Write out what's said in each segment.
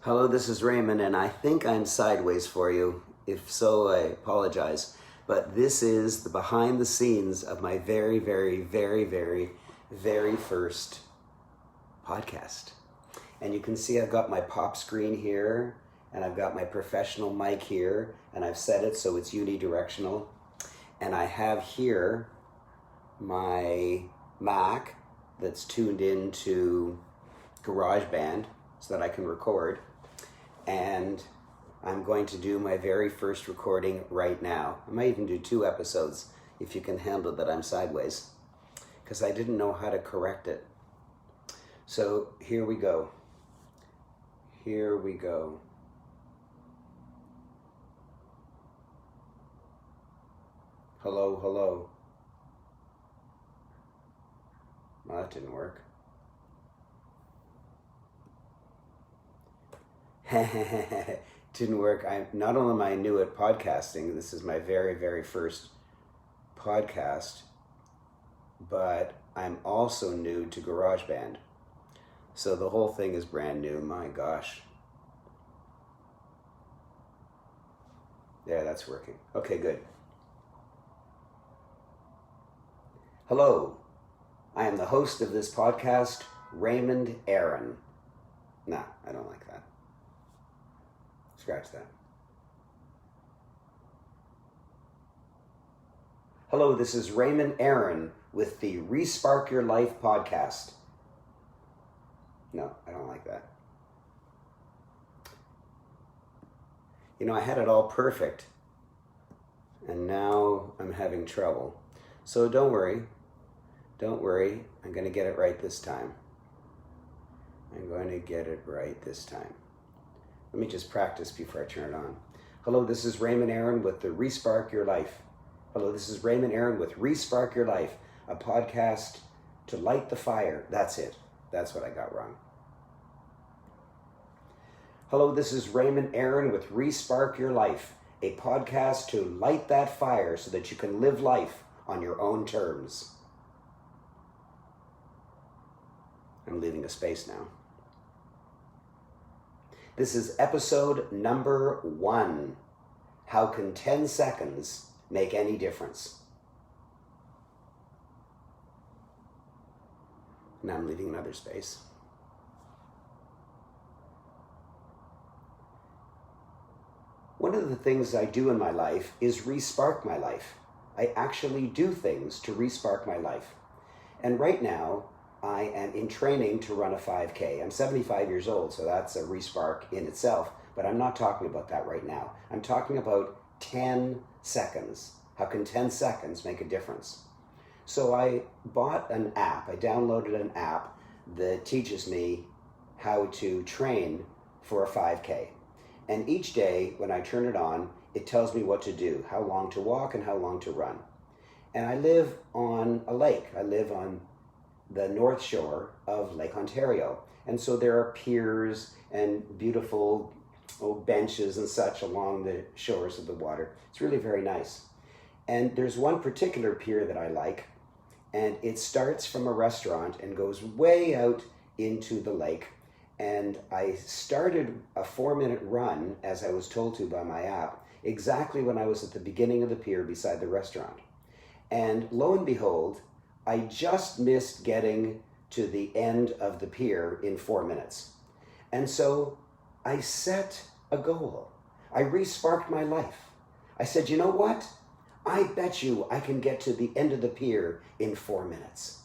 Hello, this is Raymond, and I think I'm sideways for you. If so, I apologize. But this is the behind the scenes of my very first podcast. And you can see I've got my pop screen here, and I've got my professional mic here, and I've set it so it's unidirectional. And I have here my Mac that's tuned into GarageBand so that I can record. And I'm going to do my very first recording right now. I might even do 2 episodes if you can handle that I'm sideways, because I didn't know how to correct it. So here we go. Here we go. Hello, hello. Well, that didn't work. Didn't work. Not only am I new at podcasting, this is my very first podcast, but I'm also new to GarageBand. So the whole thing is brand new. My gosh. Yeah, that's working. Okay, good. Hello. I am the host of this podcast, Raymond Aaron. Nah, I don't like that. Scratch that. Hello, this is Raymond Aaron with the RESPARK Your Life podcast. No, I don't like that. You know, I had it all perfect, and now I'm having trouble. So don't worry. Don't worry. I'm going to get it right this time. I'm going to get it right this time. Let me just practice before I turn it on. Hello, this is Raymond Aaron with the RESPARK Your Life. Hello, this is Raymond Aaron with RESPARK Your Life, a podcast to light the fire. That's it. That's what I got wrong. Hello, this is Raymond Aaron with RESPARK Your Life, a podcast to light that fire so that you can live life on your own terms. I'm leaving a space now. This is episode number 1. How can 10 seconds make any difference? Now I'm leaving another space. One of the things I do in my life is respark my life. I actually do things to respark my life. And right now, I am in training to run a 5K. I'm 75 years old, so that's a respark in itself, but I'm not talking about that right now. I'm talking about 10 seconds. How can 10 seconds make a difference? So I bought an app. I downloaded an app that teaches me how to train for a 5K. And each day when I turn it on, it tells me what to do, how long to walk and how long to run. And I live on a lake. I live on the north shore of Lake Ontario. And so there are piers and beautiful benches and such along the shores of the water. It's really very nice. And there's one particular pier that I like, and it starts from a restaurant and goes way out into the lake. And I started a 4-minute run, as I was told to by my app, exactly when I was at the beginning of the pier beside the restaurant. And lo and behold, I just missed getting to the end of the pier in 4 minutes. And so I set a goal. I resparked my life. I said, you know what? I bet you I can get to the end of the pier in 4 minutes.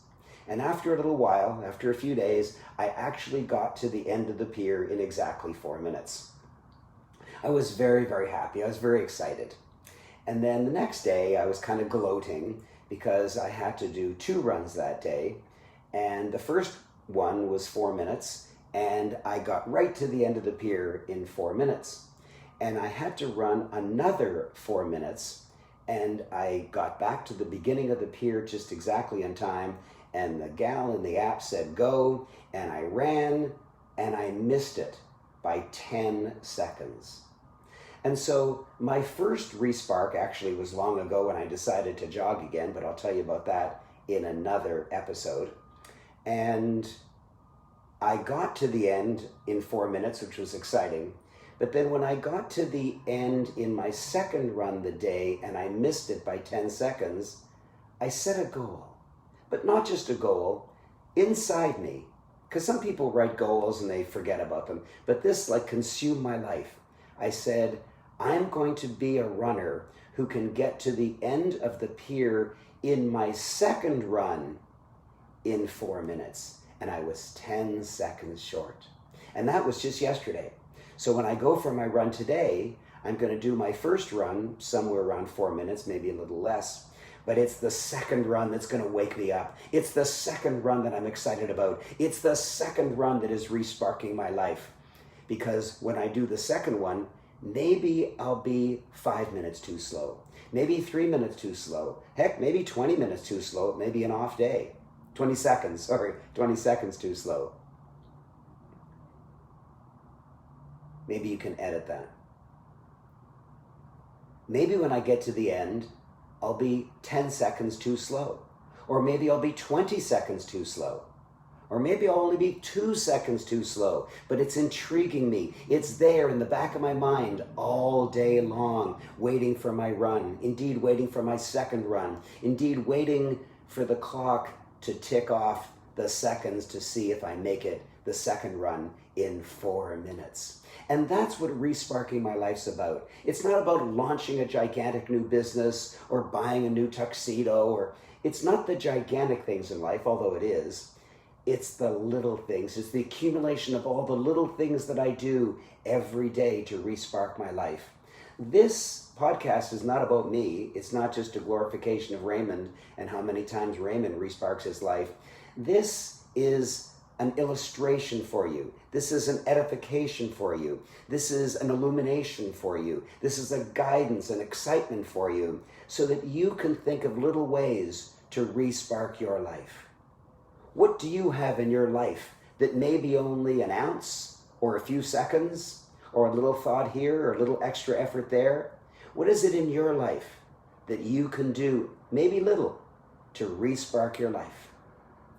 And after a little while, after a few days, I actually got to the end of the pier in exactly 4 minutes. I was very happy. I was very excited. And then the next day, I was kind of gloating because I had to do 2 runs that day. And the first one was 4 minutes, and I got right to the end of the pier in 4 minutes. And I had to run another 4 minutes, and I got back to the beginning of the pier just exactly in time, and the gal in the app said go, and I ran, and I missed it by 10 seconds. And so my first respark actually was long ago when I decided to jog again, but I'll tell you about that in another episode. And I got to the end in 4 minutes, which was exciting. But then when I got to the end in my second run the day and I missed it by 10 seconds, I set a goal. But not just a goal, inside me. Because some people write goals and they forget about them. But this like consumed my life. I said, I'm going to be a runner who can get to the end of the pier in my second run in 4 minutes. And I was 10 seconds short. And that was just yesterday. So when I go for my run today, I'm going to do my first run somewhere around 4 minutes, maybe a little less. But it's the second run that's going to wake me up. It's the second run that I'm excited about. It's the second run that is resparking my life. Because when I do the second one, maybe I'll be 5 minutes too slow. Maybe 3 minutes too slow. Heck, maybe 20 minutes too slow. Maybe an off day. 20 seconds too slow. Maybe you can edit that. Maybe when I get to the end, I'll be 10 seconds too slow. Or maybe I'll be 20 seconds too slow. Or maybe I'll only be 2 seconds too slow. But it's intriguing me. It's there in the back of my mind all day long, waiting for my run. Indeed, waiting for my second run. Indeed, waiting for the clock to tick off the seconds to see if I make it the second run in 4 minutes. And that's what resparking my life's about. It's not about launching a gigantic new business or buying a new tuxedo, or it's not the gigantic things in life, although it is. It's the little things. It's the accumulation of all the little things that I do every day to respark my life. This podcast is not about me. It's not just a glorification of Raymond and how many times Raymond resparks his life. This is an illustration for you. This is an edification for you. This is an illumination for you. This is a guidance and excitement for you so that you can think of little ways to respark your life. What do you have in your life that may be only an ounce or a few seconds or a little thought here or a little extra effort there? What is it in your life that you can do, maybe little, to respark your life?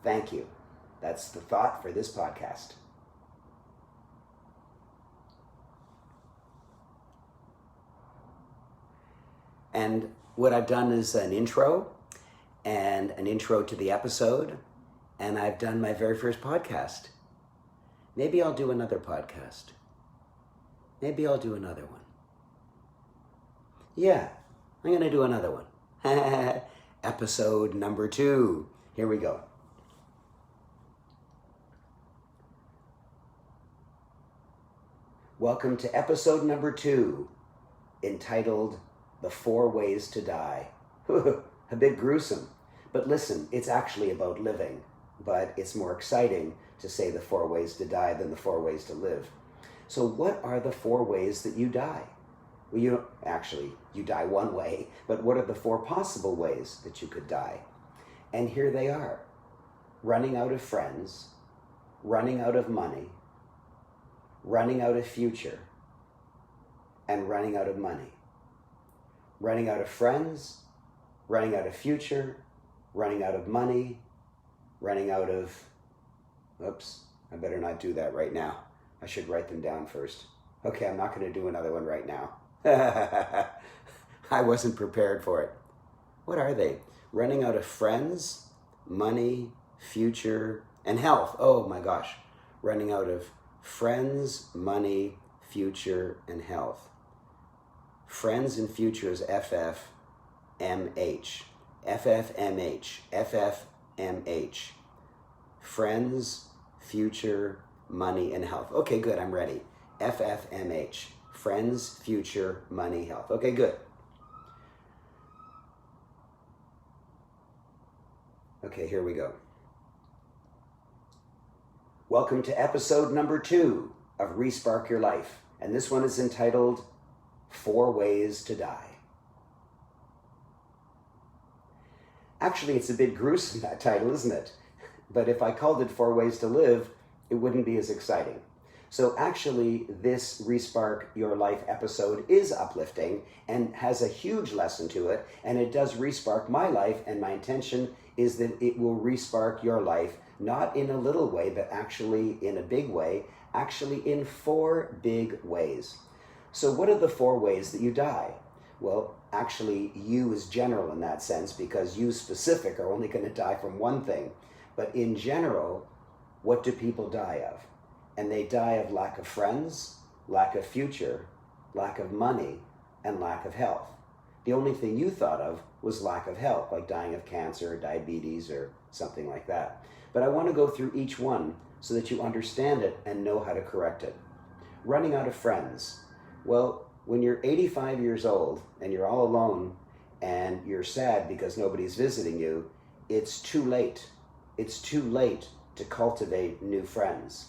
Thank you. That's the thought for this podcast. And what I've done is an intro and an intro to the episode, and I've done my very first podcast. Maybe I'll do another podcast. Maybe I'll do another one. Yeah, I'm going to do another one. Episode number 2. Here we go. Welcome to episode number 2, entitled The 4 Ways to Die. A bit gruesome, but listen, it's actually about living, but it's more exciting to say the 4 ways to die than the 4 ways to live. So what are the 4 ways that you die? Well, you die one way, but what are the 4 possible ways that you could die? And here they are: running out of friends, running out of money, running out of future, and running out of money. Running out of friends, running out of future, running out of money, running out of... Oops, I better not do that right now. I should write them down first. Okay, I'm not going to do another one right now. I wasn't prepared for it. What are they? Running out of friends, money, future, and health. Oh my gosh. Running out of friends, money, future, and health. Friends and future is FFMH. FFMH. FFMH. Friends, future, money, and health. Okay, good, I'm ready. FFMH. Friends, future, money, health. Okay, good. Okay, here we go. Welcome to episode number 2 of RESPARK Your Life. And this one is entitled 4 Ways to Die. Actually, it's a bit gruesome, that title, isn't it? But if I called it 4 Ways to Live, it wouldn't be as exciting. So actually, this RESPARK Your Life episode is uplifting and has a huge lesson to it, and it does respark my life, and my intention is that it will respark your life, not in a little way, but actually in a big way, actually in 4 big ways. So what are the 4 ways that you die? Well, actually, you is general in that sense, because you specific are only going to die from one thing. But in general, what do people die of? And they die of lack of friends, lack of future, lack of money, and lack of health. The only thing you thought of was lack of health, like dying of cancer or diabetes or something like that. But I want to go through each one so that you understand it and know how to correct it. Running out of friends. Well, when you're 85 years old and you're all alone and you're sad because nobody's visiting you, it's too late. It's too late to cultivate new friends.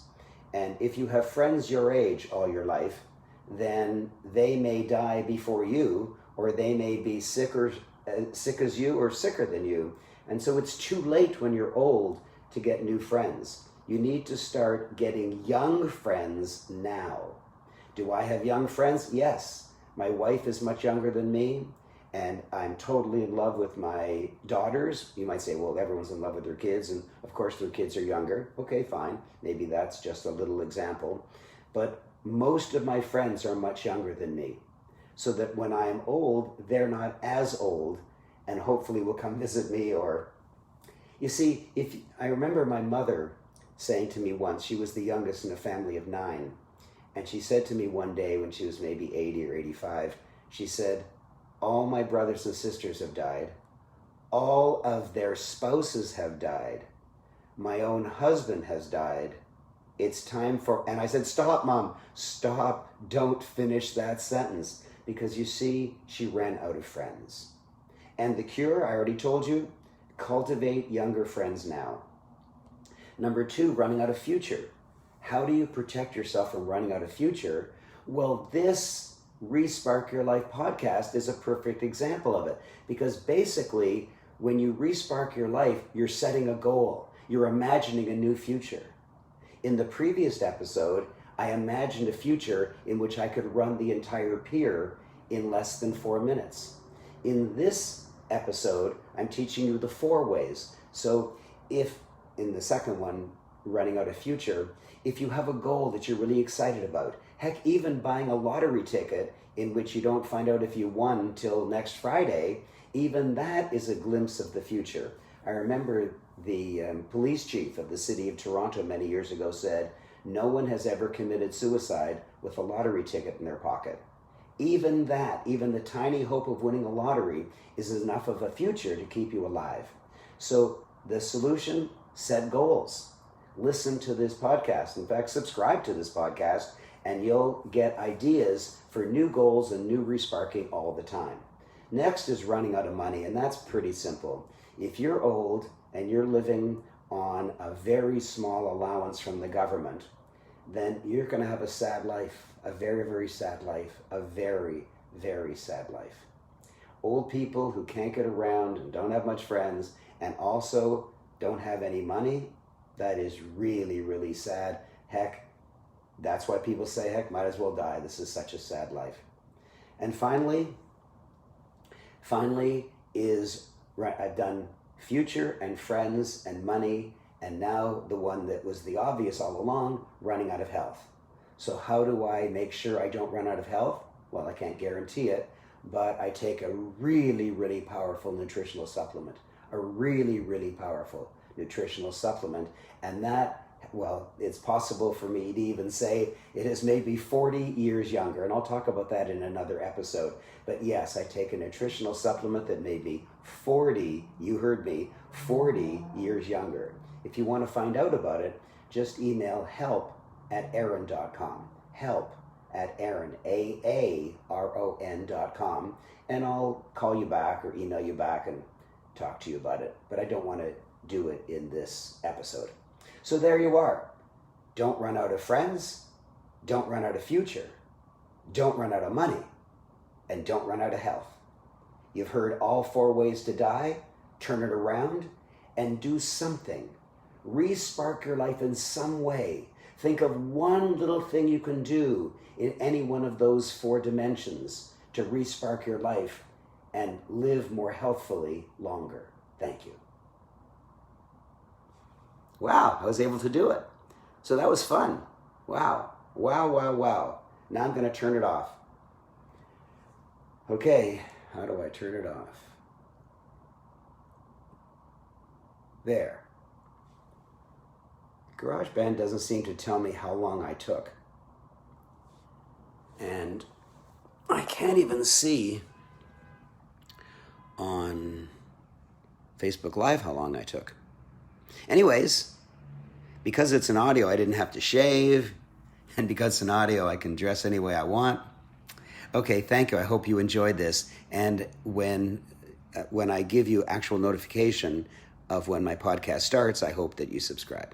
And if you have friends your age all your life, then they may die before you, or they may be sick as you or sicker than you. And so it's too late when you're old to get new friends. You need to start getting young friends now. Do I have young friends? Yes. My wife is much younger than me, and I'm totally in love with my daughters. You might say, well, everyone's in love with their kids, and of course their kids are younger. Okay, fine. Maybe that's just a little example. But most of my friends are much younger than me, so that when I'm old, they're not as old, and hopefully will come visit me. Or, you see, I remember my mother saying to me once, she was the youngest in a family of 9, and she said to me one day when she was maybe 80 or 85, she said, all my brothers and sisters have died. All of their spouses have died. My own husband has died. It's time for, and I said, stop, Mom, stop, don't finish that sentence. Because you see, she ran out of friends. And the cure, I already told you, cultivate younger friends now. Number 2, running out of future. How do you protect yourself from running out of future? Well, this RESPARK Your Life podcast is a perfect example of it. Because basically, when you respark your life, you're setting a goal. You're imagining a new future. In the previous episode, I imagined a future in which I could run the entire pier in less than 4 minutes. In this episode, I'm teaching you the 4 ways. So if, in the second one, running out of future, if you have a goal that you're really excited about, heck, even buying a lottery ticket in which you don't find out if you won till next Friday, even that is a glimpse of the future. I remember the police chief of the city of Toronto many years ago said, no one has ever committed suicide with a lottery ticket in their pocket. Even that, even the tiny hope of winning a lottery is enough of a future to keep you alive. So the solution, set goals. Listen to this podcast. In fact, subscribe to this podcast, and you'll get ideas for new goals and new resparking all the time. Next is running out of money, and that's pretty simple. If you're old and you're living on a very small allowance from the government, then you're going to have a sad life, a very, very sad life, a very, very sad life. Old people who can't get around and don't have much friends and also don't have any money, that is really, really sad. Heck, that's why people say, heck, might as well die. This is such a sad life. And finally is, right, I've done future and friends and money, and now the one that was the obvious all along, running out of health. So how do I make sure I don't run out of health? Well, I can't guarantee it, but I take a really, really powerful nutritional supplement, a really, really powerful nutritional supplement. And that, well, it's possible for me to even say it has made me 40 years younger. And I'll talk about that in another episode. But yes, I take a nutritional supplement that made me 40, you heard me, 40 years younger. If you want to find out about it, just email help@aaron.com. Help@aaron, AARON.com. And I'll call you back or email you back and talk to you about it. But I don't want to do it in this episode. So there you are. Don't run out of friends, don't run out of future, don't run out of money, and don't run out of health. You've heard all 4 ways to die. Turn it around and do something. Respark your life in some way. Think of one little thing you can do in any one of those 4 dimensions to respark your life and live more healthfully longer. Thank you. Wow, I was able to do it. So that was fun. Wow. Now I'm going to turn it off. Okay, how do I turn it off? There. GarageBand doesn't seem to tell me how long I took. And I can't even see on Facebook Live how long I took. Anyways, because it's an audio, I didn't have to shave. And because it's an audio, I can dress any way I want. Okay, thank you. I hope you enjoyed this. And when I give you actual notification of when my podcast starts, I hope that you subscribe.